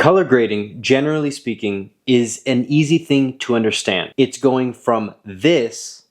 Color grading, generally speaking, is an easy thing to understand. It's going from this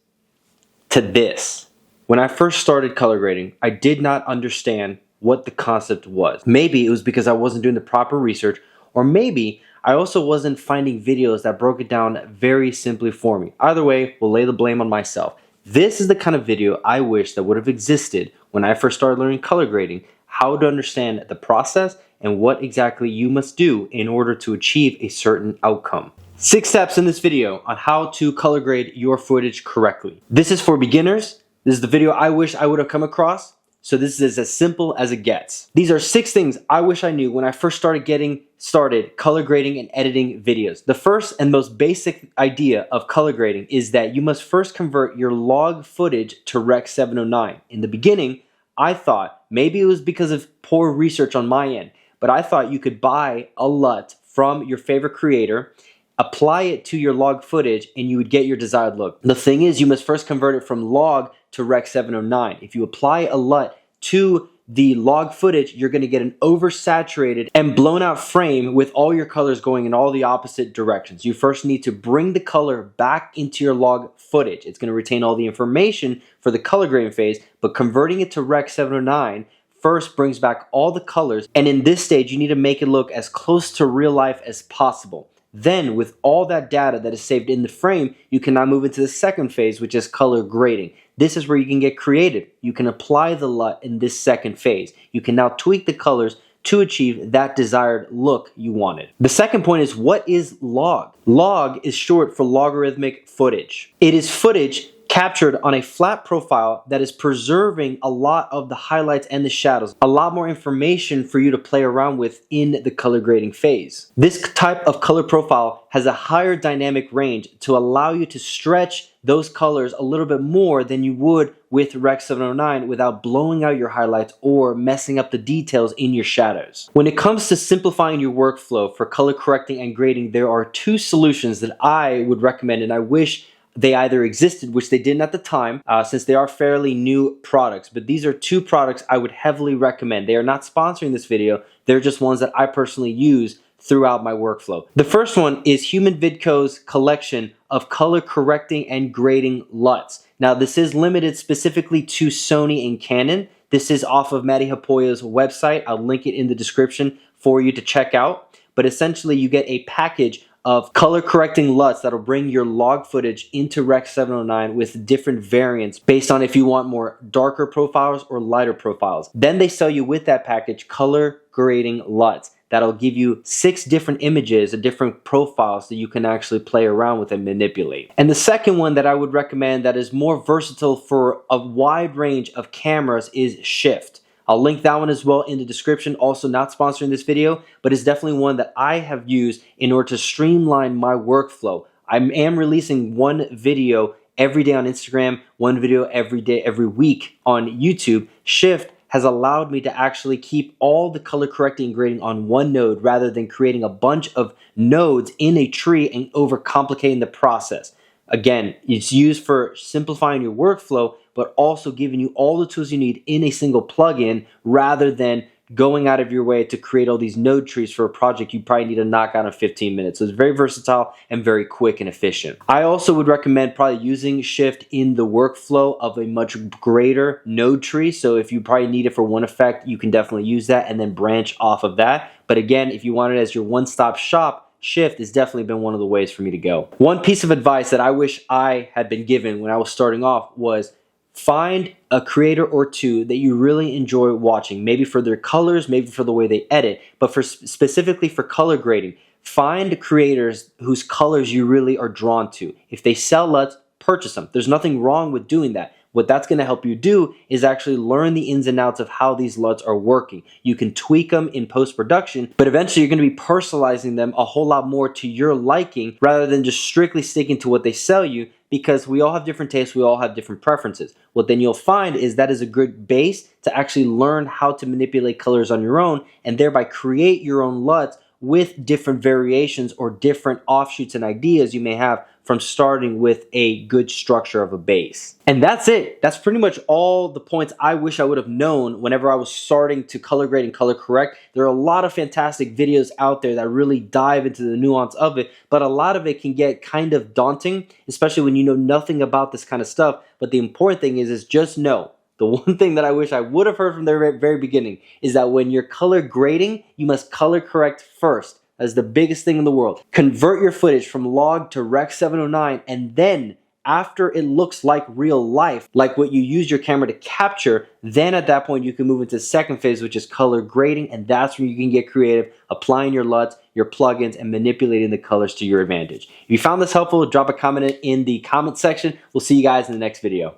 to this. When I first started color grading, I did not understand what the concept was. Maybe it was because I wasn't doing the proper research, or maybe I also wasn't finding videos that broke it down very simply for me. Either way, we'll lay the blame on myself. This is the kind of video I wish that would have existed when I first started learning color grading, how to understand the process and what exactly you must do in order to achieve a certain outcome. 6 steps in this video on how to color grade your footage correctly. This is for beginners. This is the video I wish I would have come across. So this is as simple as it gets. These are 6 things I wish I knew when I first started getting started color grading and editing videos. The first and most basic idea of color grading is that you must first convert your log footage to Rec 709. In the beginning, I thought maybe it was because of poor research on my end, but I thought you could buy a LUT from your favorite creator, apply it to your log footage, and you would get your desired look. The thing is, you must first convert it from log to Rec 709. If you apply a LUT to the log footage, you're going to get an oversaturated and blown out frame with all your colors going in all the opposite directions. You first need to bring the color back into your log footage. It's going to retain all the information for the color grading phase, but converting it to Rec 709 first brings back all the colors, and in this stage you need to make it look as close to real life as possible. Then, with all that data that is saved in the frame, you can now move into the second phase, which is color grading. This is where you can get creative. You can apply the LUT in this second phase. You can now tweak the colors to achieve that desired look you wanted. The second point is, what is log? Log is short for logarithmic footage. It is footage captured on a flat profile that is preserving a lot of the highlights and the shadows, a lot more information for you to play around with in the color grading phase. This type of color profile has a higher dynamic range to allow you to stretch those colors a little bit more than you would with Rec 709 without blowing out your highlights or messing up the details in your shadows. When it comes to simplifying your workflow for color correcting and grading, there are 2 solutions that I would recommend, and I wish they either existed, which they didn't at the time, since they are fairly new products. But these are 2 products I would heavily recommend. They are not sponsoring this video. They're just ones that I personally use throughout my workflow. The first one is HumanVidco's collection of color correcting and grading LUTs. Now, this is limited specifically to Sony and Canon. This is off of Matti Haapoja's website. I'll link it in the description for you to check out. But essentially, you get a package of color correcting LUTs that'll bring your log footage into Rec 709 with different variants based on if you want more darker profiles or lighter profiles. Then they sell you with that package color grading LUTs that'll give you 6 different images and different profiles that you can actually play around with and manipulate. And the second one that I would recommend that is more versatile for a wide range of cameras is Shift. I'll link that one as well in the description. Also not sponsoring this video, but it's definitely one that I have used in order to streamline my workflow. I am releasing 1 video every day on Instagram, 1 video every day, every week on YouTube. Shift has allowed me to actually keep all the color correcting and grading on one node rather than creating a bunch of nodes in a tree and overcomplicating the process. Again, it's used for simplifying your workflow, but also giving you all the tools you need in a single plugin rather than going out of your way to create all these node trees for a project you probably need to knock out in 15 minutes. So it's very versatile and very quick and efficient. I also would recommend probably using Shift in the workflow of a much greater node tree. So if you probably need it for one effect, you can definitely use that and then branch off of that. But again, if you want it as your one-stop shop, Shift has definitely been one of the ways for me to go. One piece of advice that I wish I had been given when I was starting off was find a creator or 2 that you really enjoy watching, maybe for their colors, maybe for the way they edit, but for specifically for color grading, find creators whose colors you really are drawn to. If they sell LUTs, purchase them. There's nothing wrong with doing that. What that's going to help you do is actually learn the ins and outs of how these LUTs are working. You can tweak them in post-production, but eventually you're going to be personalizing them a whole lot more to your liking rather than just strictly sticking to what they sell you, because we all have different tastes, we all have different preferences. What then you'll find is that is a good base to actually learn how to manipulate colors on your own and thereby create your own LUTs with different variations or different offshoots and ideas you may have from starting with a good structure of a base. And that's it. That's pretty much all the points I wish I would have known whenever I was starting to color grade and color correct. There are a lot of fantastic videos out there that really dive into the nuance of it, but a lot of it can get kind of daunting, especially when you know nothing about this kind of stuff. But the important thing is just know, the one thing that I wish I would have heard from the very beginning is that when you're color grading, you must color correct first. That's the biggest thing in the world. Convert your footage from log to Rec 709, and then after it looks like real life, like what you use your camera to capture, then at that point you can move into the second phase, which is color grading, and that's where you can get creative, applying your LUTs, your plugins, and manipulating the colors to your advantage. If you found this helpful, drop a comment in the comment section. We'll see you guys in the next video.